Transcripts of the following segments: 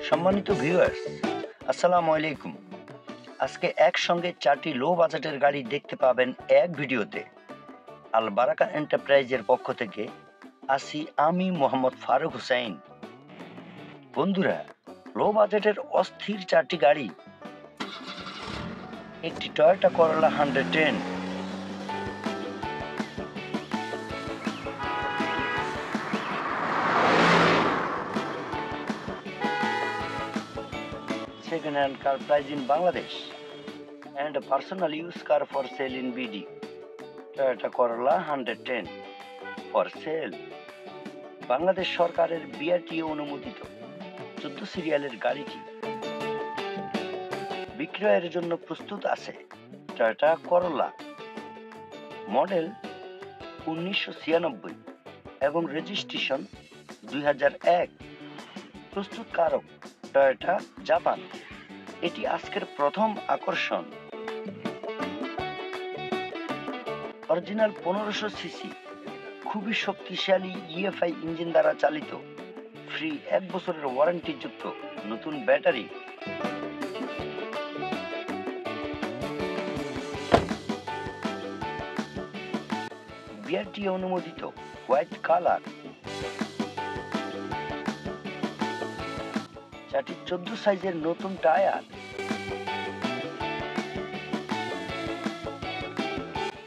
সম্মানিত ভিউয়ার্স, আসসালামু আলাইকুম। আজকে একসঙ্গে 4টি লো বাজেটের গাড়ি দেখতে পাবেন এক ভিডিওতে। আল বারাকা এন্টারপ্রাইজের পক্ষ থেকে আসি আমি মোহাম্মদ ফারুক হুসাইন। বন্ধুরা, লো বাজেটের অস্থির 4টি গাড়ি। একটি Toyota Corolla 110, second-hand car price in Bangladesh, and a personal use car for sale in BD. Toyota Corolla 110 for sale. Bangladesh সরকারের বিআরটিএ অনুমোদিত 14 সিরিয়ালের গাড়িটি বিক্রয়ের জন্য প্রস্তুত আছে। টয়োটা করোলা, মডেল 1996 এবং রেজিস্ট্রেশন 2001। প্রস্তুতকারক টয়োটা জাপান। এটি আজকের প্রথম আকর্ষণ। অরিজিনাল 1500 সিসি, খুবই শক্তিশালী ইএফআই ইঞ্জিন দ্বারা চালিত, ফ্রি 1 বছরের ওয়ারেন্টি যুক্ত নতুন ব্যাটারি। বিআরটিএ অনুমোদিত হোয়াইট কালার। 4টি 14 সাইজের নতুন টায়ার।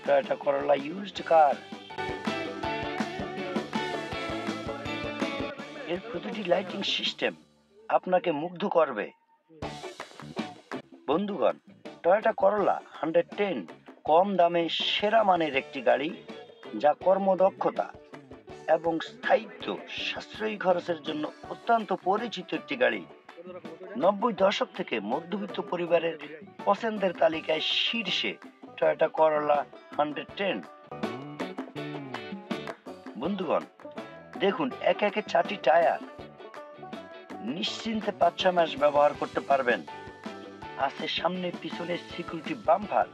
টয়োটা করোলা ইউজড কার। এর প্রতিটি লাইটিং সিস্টেম আপনাকে মুগ্ধ করবে। বন্ধুগণ, টয়োটা করোলা 110 কম দামে সেরা মানের একটি গাড়ি, যা কর্মদক্ষতা এবং স্থায়িত্ব সাশ্রয়ী খরচের জন্য অত্যন্ত পরিচিত একটি গাড়ি। 90 দশক থেকে মধ্যবিত্ত পরিবারের পছন্দের তালিকায় শীর্ষে টয়োটা করোলা 110। বন্ধুগণ, দেখুন একে একে 4টি টায়ার। নিশ্চিন্তে 5-6 মাস ব্যবহার করতে পারবেন। আছে সামনে পিছনে সিকিউরিটি বাম্পার।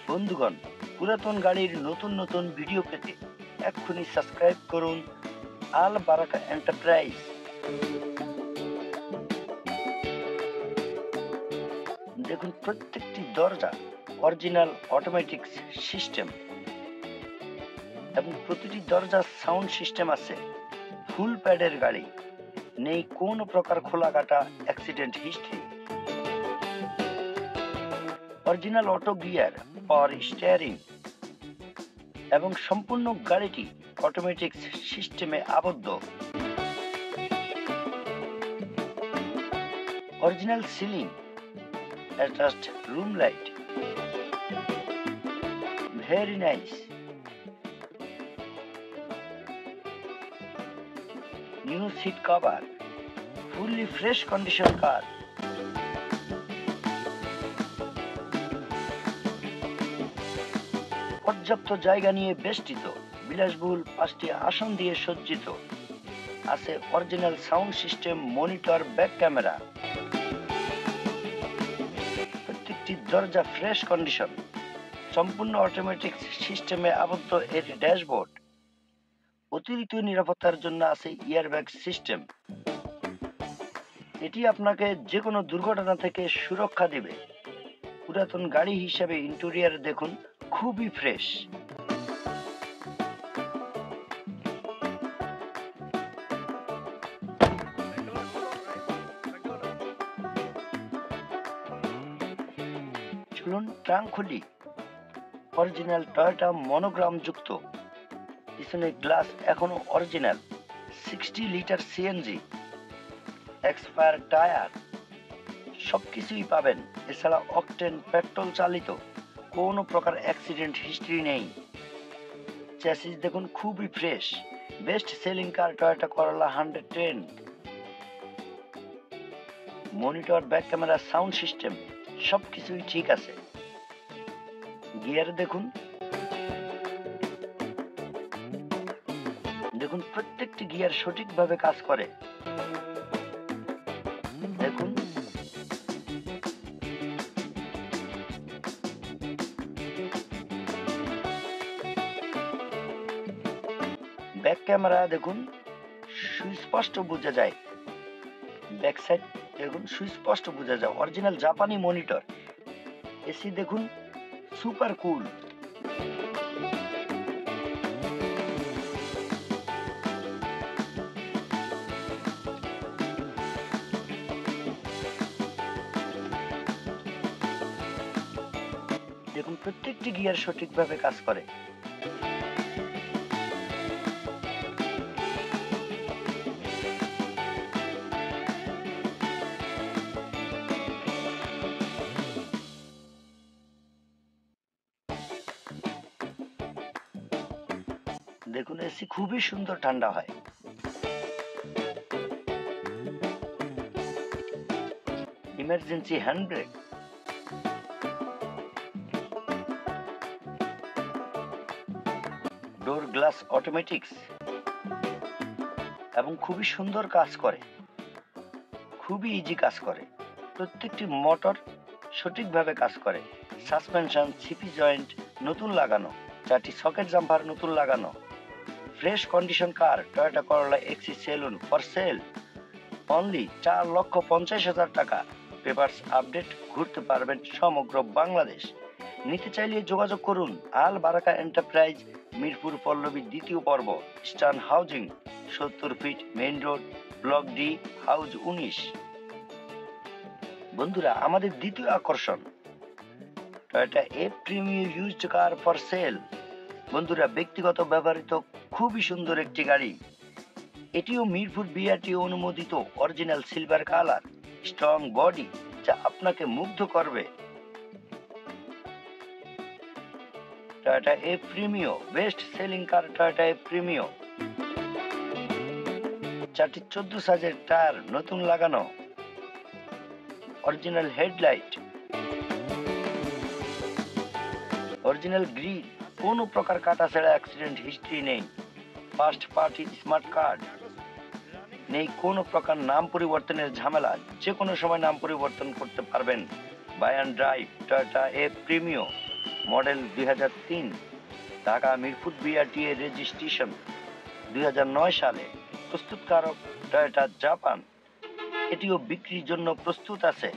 বন্ধুগণ, পুরাতন গাড়ির নতুন নতুন ভিডিও পেতে এক্ষুনি সাবস্ক্রাইব করুন আল বারাকা এন্টারপ্রাইজ। দেখুন প্রত্যেকটি দরজা অরিজিনাল অটোমেটিক সিস্টেম এবং প্রতিটি দরজা সাউন্ড সিস্টেম আছে। ফুল প্যাডের গাড়ি, নেই কোনো প্রকার খোলা কাটা accident history. Original auto gear, power steering এবং সম্পূর্ণ গাড়িটি অটোমেটিক সিস্টেমে আবদ্ধ। Original ceiling, attached room light, very nice. New seat cover, fully fresh condition car. পর্যাপ্ত জায়গা নিয়ে বেষ্টিত, বিলাসবহুল 5টি আসন দিয়ে সজ্জিত। আছে original sound system, monitor, back camera. প্রত্যেকটি দরজা ফ্রেশ কন্ডিশন, সম্পূর্ণ অটোমেটিক সিস্টেমে আবদ্ধ এর ড্যাশবোর্ড। অতিরিক্ত নিরাপত্তার জন্য আছে এয়ারব্যাগ সিস্টেম। এটি আপনাকে যে কোনো দুর্ঘটনা থেকে সুরক্ষা দিবে। পুরাতন গাড়ি হিসেবে ইন্টেরিয়র দেখুন, খুবই ফ্রেশ। চলুন ট্রাঙ্ক খুলি। অরিজিনাল টয়োটা মনোগ্রাম যুক্ত, পিছনে গ্লাস এখনো original. 60 litre CNG, expire tyre, সবকিছুই পাবেন। এছাড়া অকটেন পেট্রোল চালিত, কোনো প্রকার অ্যাক্সিডেন্ট হিস্ট্রি নেই। চ্যাসিস দেখুন খুবই fresh. Best selling car Toyota করোলা 110। Monitor, back camera, sound system সবকিছুই ঠিক আছে। গিয়ার দেখুন, দেখুন প্রত্যেকটি গিয়ার সঠিকভাবে কাজ করে। দেখুন ব্যাক ক্যামেরা, দেখুন সুস্পষ্ট বোঝা যায়। ব্যাক সাইড দেখুন সুস্পষ্ট বোঝা যায় অরিজিনাল জাপানি মনিটর। এসি দেখুন সুপার কুল। দেখুন প্রত্যেকটি গিয়ার সঠিকভাবে কাজ করে। দেখুন এসি খুবই সুন্দর ঠান্ডা হয়। ইমার্জেন্সি হ্যান্ড ব্রেক, ডোর গ্লাস অটোমেটিক্স এবং খুবই সুন্দর কাজ করে, খুবই ইজি কাজ করে। প্রত্যেকটি মোটর সঠিকভাবে কাজ করে। সাসপেনশন সিপি জয়েন্ট নতুন লাগানো, 4টি সকেট জাম্পার নতুন লাগানো। Fresh condition car Toyota Corolla Axio saloon for sale only 4,50,000 টাকা। পেপারস আপডেট, ঘুরতে পারবেন সমগ্র বাংলাদেশ। নিতে চাইলে যোগাযোগ করুন আল বারাকা এন্টারপ্রাইজ, মিরপুর পল্লবী 2য় পর্ব, Eastern Housing, 70 feet main road, block D, house 19। বন্ধুরা, আমাদের দ্বিতীয় আকর্ষণ Toyota a premium used car for sale. বন্ধুরা, ব্যক্তিগত ব্যবহৃত খুবই সুন্দর একটি গাড়ি। এটিও মিরপুর বিআরটি অনুমোদিত original silver colour, strong body, যা আপনাকে মুগ্ধ করবে। Toyota a Premio best selling car. Toyota a Premio 4টি 14 সাইজের টায়ার নতুন লাগানো, অরিজিনাল হেডলাইট, অরিজিনাল গ্রিল, কোনো প্রকার কাটা ছাড়া অ্যাক্সিডেন্ট হিস্ট্রি নেই। ফার্স্ট পার্টি স্মার্ট কার্ড নেই, কোনো প্রকার নাম পরিবর্তনের ঝামেলা, যে কোনো সময় নাম পরিবর্তন করতে পারবেন। Buy and drive Toyota a Premio, model 2003, Dhaka Mirpur BRT এর রেজিস্ট্রেশন 2009 সালে। প্রস্তুতকারক টয়োটা জাপান। এটিও বিক্রির জন্য প্রস্তুত আছে।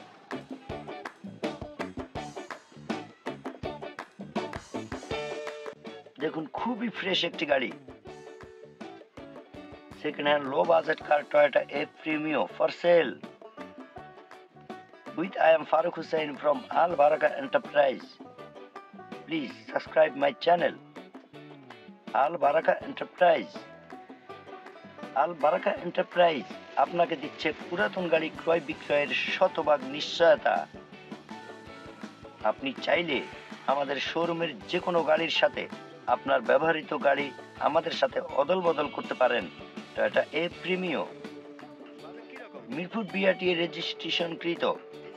দেখুন খুবই ফ্রেশ একটি গাড়ি। Second hand low budget car Toyota a Premio for sale with I am Farooq Hussain from Al Baraka Enterprise. Please subscribe my channel Al Baraka Enterprise. Al Baraka Enterprise আপনাকে দিচ্ছে পুরাতন গাড়ি ক্রয় বিক্রয়ের শতভাগ নিশ্চয়তা। আপনি চাইলে আমাদের শোরুমের যে কোনো গাড়ির সাথে আপনার ব্যবহৃত গাড়ি আমাদের সাথে অদল বদল করতে পারেন। Toyota a Premio Mirpur BRT এর রেজিস্ট্রেশনকৃত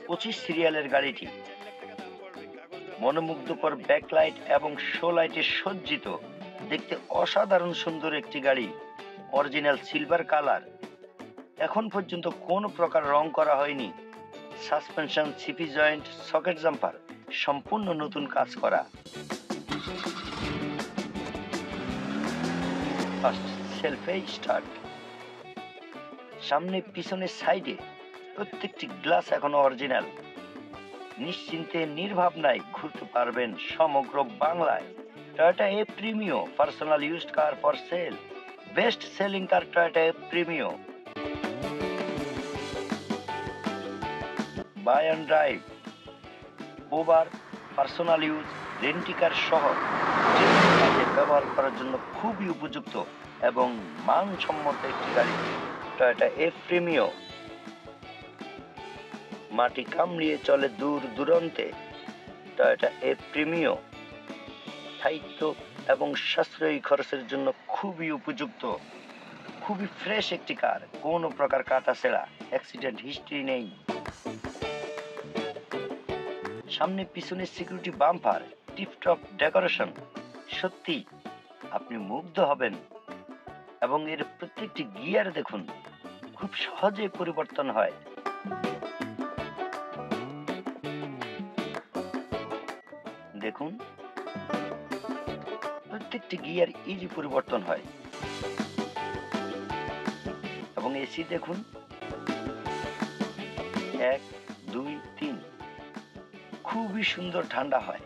25 সিরিয়ালের গাড়িটি মনোমুগ্ধকর ব্যাকলাইট এবং শো লাইটে সজ্জিত, দেখতে অসাধারণ সুন্দর একটি গাড়ি। অরিজিনাল সিলভার কালার, এখন পর্যন্ত কোনো প্রকার রং করা হয়নি। Suspension CP joint socket jumper সম্পূর্ণ নতুন কাজ করা। ফার্স্ট সেলফে স্টার্ট, সামনে পিছনে সাইডে প্রত্যেকটি গ্লাস এখনো অরিজিনাল। নিশ্চিন্তে নির্ভাবনায় ঘুরতে পারবেন সমগ্র বাংলায়। Toyota a Premio personal used car for sale, best selling car Toyota a Premio. Buy and drive, over, personal use, rent a car সহ যে কোনো কাজে ব্যবহার করার জন্য খুবই উপযুক্ত এবং মানসম্মত একটি গাড়ি টয়োটা এ প্রিমিও। মাটি কামড়িয়ে চলে দূর দূরান্তে। টয়োটা এ প্রিমিও স্থায়িত্ব এবং সাশ্রয়ী খরচের জন্য খুবই উপযুক্ত। খুবই ফ্রেশ একটি কার, কোনো প্রকার কাটা ছেঁড়া, অ্যাক্সিডেন্ট হিস্ট্রি নেই। সামনে পিছনে সিকিউরিটি বাম্পার, টিপটপ ডেকোরেশন, সত্যি আপনি মুগ্ধ হবেন। এবং এর প্রত্যেকটি গিয়ার দেখুন খুব সহজে পরিবর্তন হয়। দেখুন প্রত্যেকটি গিয়ার ইজি পরিবর্তন হয়। এবং এসি দেখুন 1 2 3। খুবই সুন্দর ঠান্ডা হয়।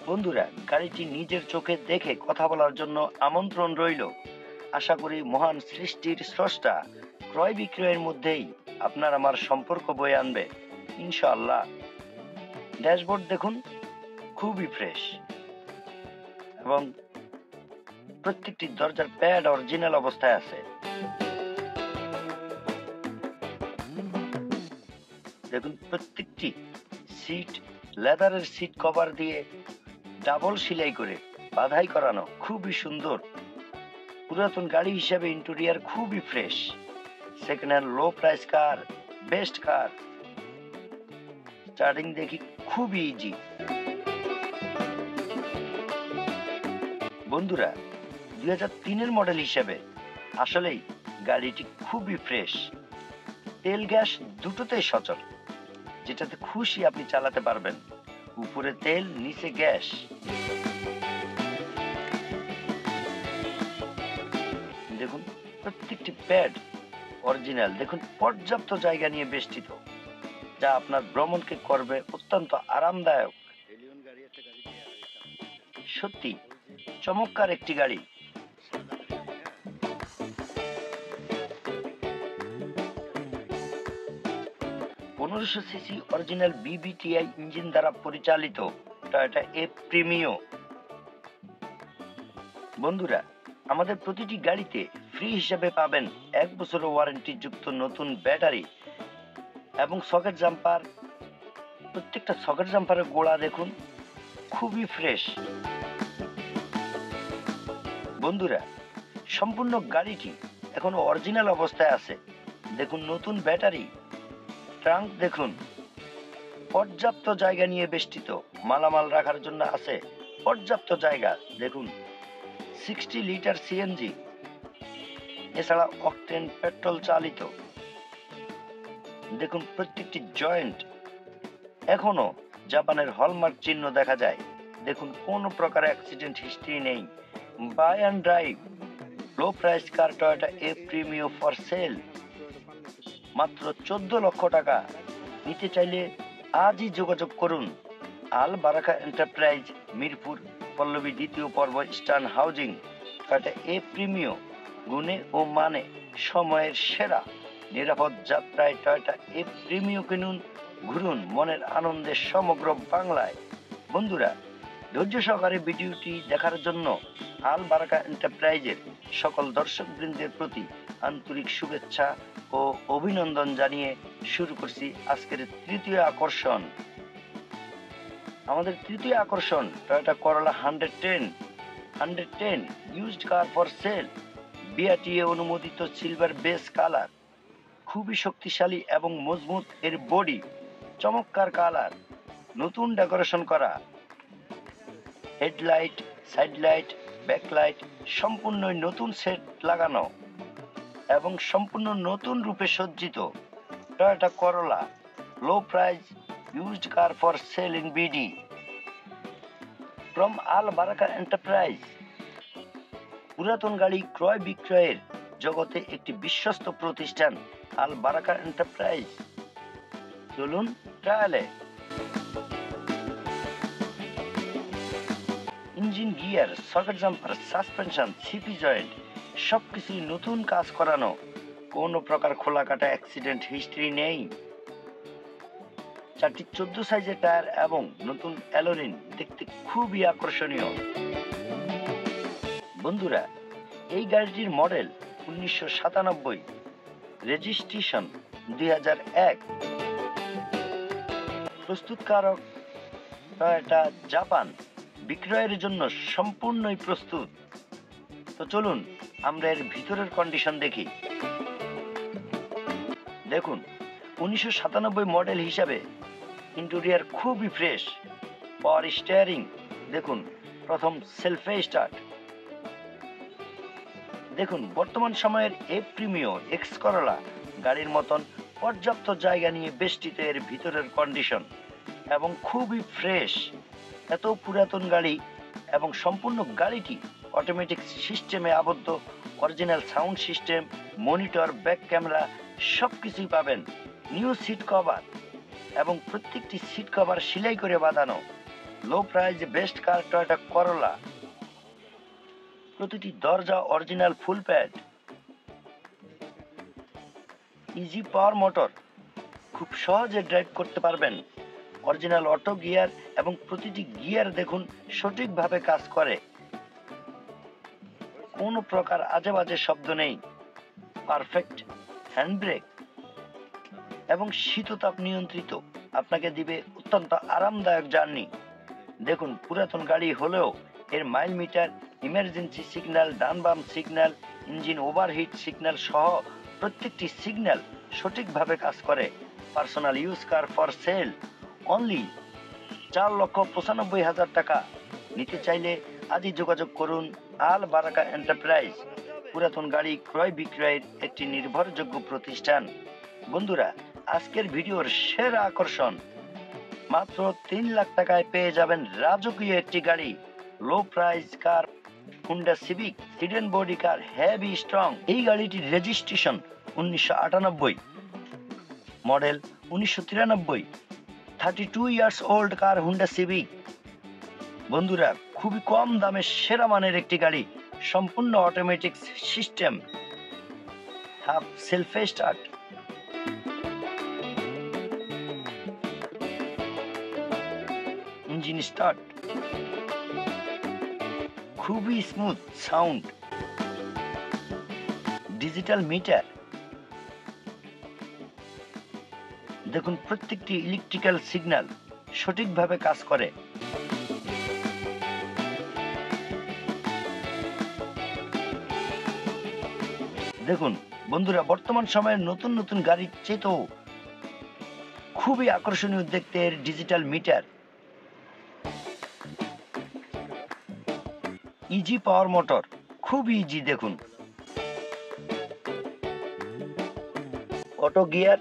বন্ধুরা, গাড়িটি নিজের চোখে দেখে কথা বলার জন্য আমন্ত্রণ রইল। আশা করি মহান সৃষ্টির স্রষ্টা ক্রয় বিক্রয়ের মধ্যেই আপনার আমার সম্পর্ক বয়ে আনবে ইনশাআল্লাহ। ড্যাশবোর্ড দেখুন, খুবই ফ্রেশ এবং প্রত্যেকটি দরজার প্যাড অরিজিনাল অবস্থায় আছে। দেখুন, প্রত্যেকটি সিট লেদারের সিট কভার দিয়ে ডাবল সেলাই করে বাধাই করানো, খুবই সুন্দর। পুরাতন গাড়ি হিসেবে ইন্টেরিয়র খুবই fresh. Second hand low price car, best car. Starting দেখি খুবই ইজি। বন্ধুরা, 2003-এর মডেল হিসেবে আসলেই গাড়িটি খুবই ফ্রেশ। তেল গ্যাস দুটোতেই সচল, যেটাতে খুশি আপনি চালাতে পারবেন। উপরে তেল, নিচে গ্যাস। দেখুন, প্রত্যেকটি প্যাড অরিজিনাল। দেখুন, পর্যাপ্ত জায়গা নিয়ে বেষ্টিত, যা আপনার ভ্রমণকে করবে অত্যন্ত আরামদায়ক। সত্যি চমৎকার একটি গাড়ি। 1500 সিসি অরিজিনাল বিবিটিআই ইঞ্জিন দ্বারা পরিচালিত টয়োটা এপ্রিমিও। বন্ধুরা, আমাদের প্রতিটি গাড়িতে ফ্রি হিসেবে পাবেন 1 বছরের ওয়ারেন্টি যুক্ত নতুন ব্যাটারি এবং সকেট জাম্পার। প্রত্যেকটা সকেট জাম্পারের গোড়া দেখুন, খুবই ফ্রেশ। বন্ধুরা, সম্পূর্ণ গাড়িটি এখনো অরিজিনাল অবস্থায় আছে। দেখুন, নতুন ব্যাটারি। ট্রাঙ্ক দেখুন, পর্যাপ্ত জায়গা নিয়ে বেষ্টিত। মালামাল রাখার জন্য আছে পর্যাপ্ত জায়গা। দেখুন, 60 লিটার সিএনজি, এছাড়া অকটেন পেট্রোল চালিত। দেখুন, প্রত্যেকটি জয়েন্ট এখনো জাপানের হলমার্ক চিহ্ন দেখা যায়। দেখুন, কোনো প্রকার অ্যাক্সিডেন্ট হিস্ট্রি নেই। Buy and drive low price car Toyota a Premio for sale, মাত্র 14 লক্ষ টাকা। নিতে চাইলে আজই যোগাযোগ করুন। আল বারাকা এন্টারপ্রাইজ, মিরপুর, পল্লবী, 2য় পর্ব, ইস্টার্ন হাউজিং। টয়োটা এপ্রিমিও, গুণে ও মানে সময়ের সেরা। নিরাপদ যাত্রায় টয়োটা এপ্রিমিও কিনুন। ঘুরুন মনের আনন্দে সমগ্র বাংলায়। বন্ধুরা, ধৈর্য সহকারে ভিডিওটি দেখার জন্য আল বারাকা এন্টারপ্রাইজের সকল দর্শক বৃন্দের প্রতি আন্তরিক শুভেচ্ছা ও অভিনন্দন জানিয়ে শুরু করছি আজকের তৃতীয় আকর্ষণ। আমাদের তৃতীয় আকর্ষণ Toyota Corolla 110 used car for sell. BRTA অনুমোদিত সিলভার বেস কালার, খুবই শক্তিশালী এবং মজবুত এর বডি, চমৎকার কালার, নতুন ডেকোরেশন করা। হেডলাইট, সাইড লাইট, ব্যাকলাইট সম্পূর্ণ নতুন সেট লাগানো এবং সম্পূর্ণ নতুন রূপে সজ্জিত Toyota Corolla low price used car for sale in BD from Al Baraka enterprise. পুরাতন গাড়ি ক্রয় বিক্রয়ের জগতে একটি বিশ্বস্ত প্রতিষ্ঠান আল বারাকা এন্টারপ্রাইজ। চলুন ট্রায়ালে। Engine, gear, socket jumper, suspension, CP joint সবকিছুই নতুন কাজ করানো। কোনো প্রকার খোলা কাটা অ্যাক্সিডেন্ট হিস্ট্রি নেই। 4টি 14 সাইজের টায়ার এবং নতুন অ্যালোরিন, দেখতে খুবই আকর্ষণীয়। বন্ধুরা, এই গাড়িটির মডেল 1997, রেজিস্ট্রেশন 2001। প্রস্তুতকারক টয়োটা জাপান। বিক্রয়ের জন্য সম্পূর্ণই প্রস্তুত। তো চলুন আমরা এর ভিতরের কন্ডিশন দেখি। দেখুন, 1997 মডেল হিসাবে ইন্টেরিয়র খুবই ফ্রেশ। পাওয়ার স্টিয়ারিং দেখুন, প্রথম সেলফে স্টার্ট। দেখুন, বর্তমান সময়ের এপ্রিমিও এক্স করোলা গাড়ির মতন পর্যাপ্ত জায়গা নিয়ে বেষ্টিত এর ভিতরের কন্ডিশন এবং খুবই ফ্রেশ। এত পুরাতন গাড়ি এবং সম্পূর্ণ গাড়িটি অটোমেটিক সিস্টেমে আবদ্ধ। Original sound system, monitor, back camera সবকিছুই পাবেন। নিউ সিট কভার এবং প্রত্যেকটি সিট কভার সেলাই করে বাঁধানো। লো প্রাইস বেস্ট কার টয়োটা করোলা। প্রতিটি দরজা অরিজিনাল ফুল প্যাড। ইজি পাওয়ার মোটর, খুব সহজে ড্রাইভ করতে পারবেন। অরিজিনাল অটো গিয়ার এবং প্রতিটি গিয়ার দেখুন সঠিকভাবে কাজ করে, কোনো প্রকার আজে বাজে শব্দ নেই। পারফেক্ট হ্যান্ড ব্রেক এবং শীততাপ নিয়ন্ত্রিত, আপনাকে দিবে অত্যন্ত আরামদায়ক জার্নি। দেখুন পুরাতন গাড়ি হলেও এর মাইল মিটার, ইমার্জেন্সি সিগন্যাল, ডান বাম সিগন্যাল, ইঞ্জিন ওভারহিট সিগন্যাল সহ প্রত্যেকটি সিগন্যাল সঠিকভাবে কাজ করে। Personal use car for sale only 4,95,000 টাকা। নিতে চাইলে আজই যোগাযোগ করুন আল বারাকা এন্টারপ্রাইজ, পুরাতন গাড়ি ক্রয় বিক্রয়ের একটি নির্ভরযোগ্য প্রতিষ্ঠান। বন্ধুরা, আজকের ভিডিওর সেরা আকর্ষণ, মাত্র 3 লাখ টাকায় পেয়ে যাবেন রাজকীয় একটি গাড়ি। Low price car Honda Civic sedan body car, heavy strong. এই গাড়িটির registration 1998, model 1993, 32 years old car Honda Civic. বন্ধুরা, খুবই কম দামে সেরা মানের একটি গাড়ি, সম্পূর্ণ automatic system, half self start. Engine start, খুবই স্মুথ সাউন্ড। ডিজিটাল মিটার, দেখুন প্রত্যেকটি ইলেকট্রিক্যাল সিগন্যাল সঠিকভাবে কাজ করে। দেখুন বন্ধুরা, বর্তমান সময়ের নতুন নতুন গাড়ির চেয়েও খুবই আকর্ষণীয় দেখতে এর ডিজিটাল মিটার। ইজি পাওয়ার মোটর, খুব ইজি। দেখুন অটো গিয়ার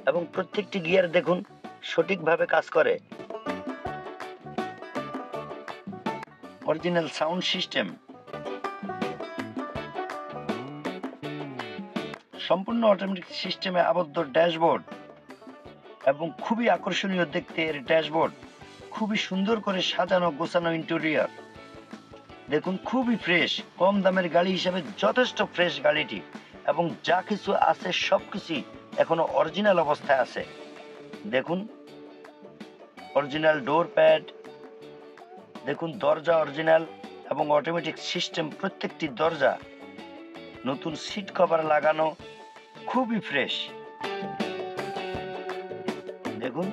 এবং প্রত্যেকটি গিয়ার দেখুন সঠিকভাবে কাজ করে। অরিজিনাল সাউন্ড সিস্টেম, সম্পূর্ণ অটোমেটিক সিস্টেমে আবদ্ধ ড্যাশবোর্ড এবং খুবই আকর্ষণীয় দেখতে এর ড্যাশবোর্ড। খুবই সুন্দর করে সাজানো গোছানো ইন্টেরিয়র। দেখুন খুবই ফ্রেশ, কম দামের গাড়ি হিসেবে যথেষ্ট ফ্রেশ গাড়িটি, এবং যা কিছু আছে সবকিছুই এখনো অরিজিনাল অবস্থায় আছে। দেখুন অরিজিনাল ডোর প্যাড, দেখুন দরজা অরিজিনাল এবং অটোমেটিক সিস্টেম, প্রত্যেকটি দরজা নতুন সিট কভার লাগানো, খুবই ফ্রেশ। দেখুন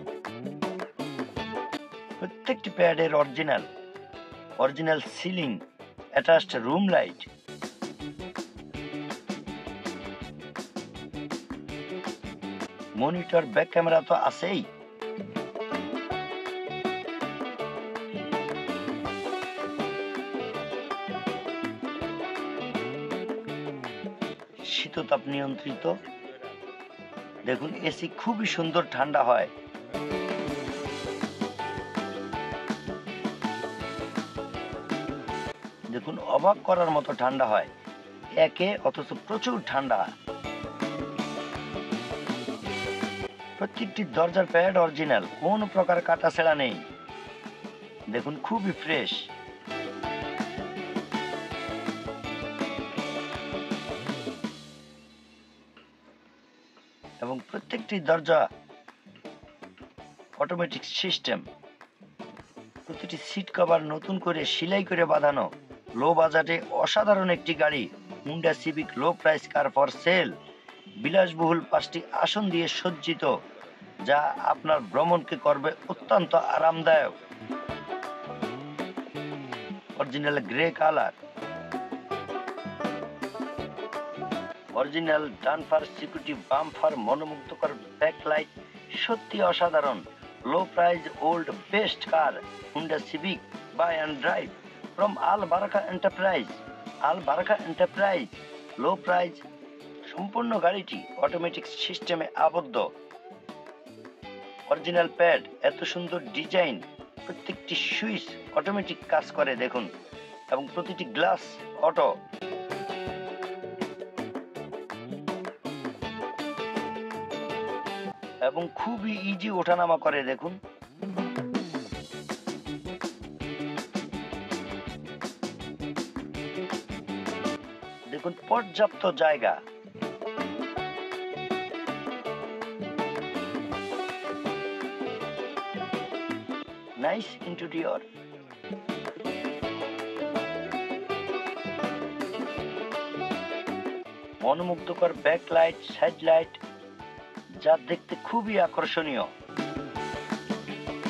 প্রত্যেকটি প্যাডের original ceiling, attached room light. Monitor, back camera তো আছেই। শীততাপ নিয়ন্ত্রিত, দেখুন এসি খুবই সুন্দর ঠান্ডা হয়। দেখুন অবাক করার মতো ঠান্ডা হয় একে, অথচ প্রচুর ঠান্ডা। প্রত্যেকটি দরজার প্যাড অরিজিনাল, কোনো প্রকার কাটা ছেঁড়া নেই। দেখুন খুবই ফ্রেশ। এবং প্রত্যেকটি দরজা অটোমেটিক সিস্টেম, প্রতিটি সিট কভার নতুন করে সেলাই করে বাঁধানো। লো বাজেটে অসাধারণ একটি গাড়ি, Honda Civic low price car for sell. বিলাসবহুল 5টি আসন দিয়ে সজ্জিত, যা আপনার ভ্রমণকে করবে অত্যন্ত আরামদায়ক। অরিজিনাল গ্রে কালার, অরিজিনাল ডানফার সিকিউরিটি বাম্পার, মনোমুগ্ধকর ব্যাকলাইট, সত্যি অসাধারণ। Low price old best car Honda Civic, buy and drive from Al Baraka Enterprise. Al Baraka Enterprise low price. সম্পূর্ণ গাড়িটি অটোমেটিক সিস্টেমে আবদ্ধ। অরিজিনাল প্যাড, এত সুন্দর ডিজাইন, প্রত্যেকটি সুইচ অটোমেটিক কাজ করে দেখুন, এবং প্রতিটি গ্লাস অটো। এবং খুবই ইজি ওঠানামা করে। দেখুন দেখুন পর্যাপ্ত জায়গা। Nice interior. মনোমুগ্ধকর ব্যাকলাইট, সাইড লাইট, যা দেখতে খুবই আকর্ষণীয়।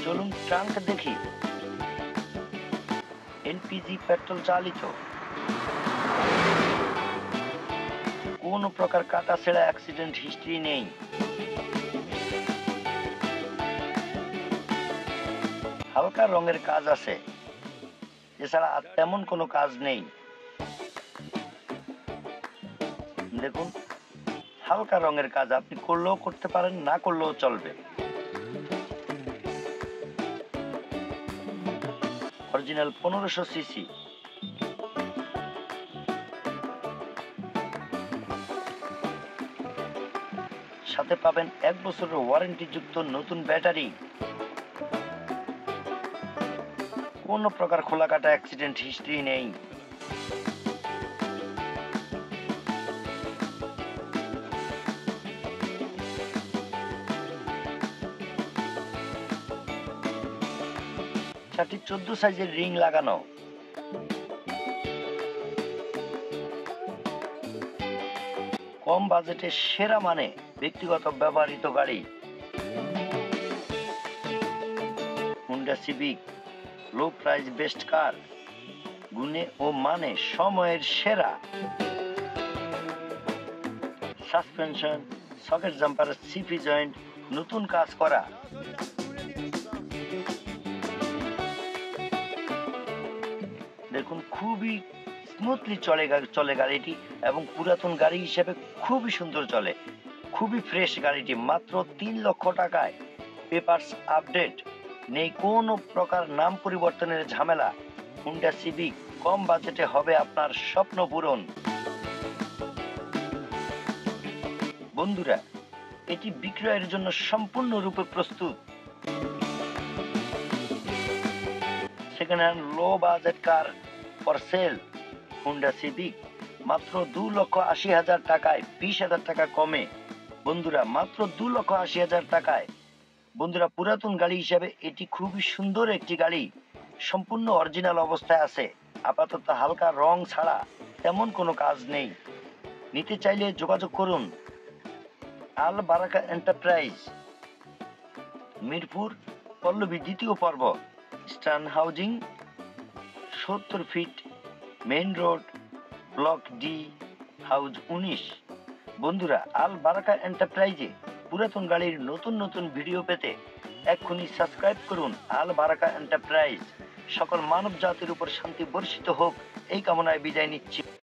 চলুন ট্রাঙ্ক দেখি। এলপিজি পেট্রোল চালিত, কোনো প্রকার কাটা ছেঁড়া অ্যাক্সিডেন্ট হিস্ট্রি নেই। হালকা রঙের কাজ আছে, এছাড়া আর তেমন কোনো কাজ নেই। দেখুন হালকা রঙের কাজ, আপনি করলেও করতে পারেন, না করলেও চলবে। Original 1500 CC. সাথে পাবেন 1 বছরের ওয়ারেন্টি যুক্ত নতুন ব্যাটারি। কোনো প্রকার খোলাকাটা অ্যাক্সিডেন্ট হিস্ট্রি নেই। চারটি 14 সাইজের রিং লাগানো। কম বাজেটে সেরা মানে ব্যক্তিগত ব্যবহৃত গাড়ি। Honda Civic, low price best car, গুণে ও মানে সময়ের সেরা। Suspension, socket jumper, CP joint নতুন কাজ করা। দেখুন খুবই স্মুথলি চলে গাড়িটি, এবং পুরাতন গাড়ি হিসেবে খুবই সুন্দর চলে। খুবই ফ্রেশ গাড়িটি, মাত্র 3 লক্ষ টাকায়। পেপারস আপডেট, নেই কোনো প্রকার নাম পরিবর্তনের ঝামেলা। হুন্ডা সিভিক কম বাজেটে হবে আপনার স্বপ্ন পূরণ। বন্ধুরা, এটি বিক্রয়ের জন্য সম্পূর্ণরূপে প্রস্তুত। Second hand low budget car for sell. Honda civic মাত্র 2,80,000 টাকায়, 20,000 টাকা কমে। বন্ধুরা মাত্র 2,80,000 টাকায়। বন্ধুরা পুরাতন গাড়ি হিসাবে এটি খুবই সুন্দর একটি গাড়ি, সম্পূর্ণ অরিজিনাল অবস্থায় আছে। আপাতত হালকা রং ছাড়া তেমন কোনো কাজ নেই। নিতে চাইলে যোগাযোগ করুন। আল বারাকা এন্টারপ্রাইজ, মিরপুর পল্লবী 2য় পর্ব, Eastern Housing, 70 feet, main road, block D, house 19। বন্ধুরা আল বারাকা এন্টারপ্রাইজে পুরাতন গাড়ির নতুন নতুন ভিডিও পেতে এক্ষুনি সাবস্ক্রাইব করুন আল বারাকা এন্টারপ্রাইজ। সকল মানব জাতির উপর শান্তি বর্ষিত হোক, এই কামনায় বিদায় নিচ্ছি।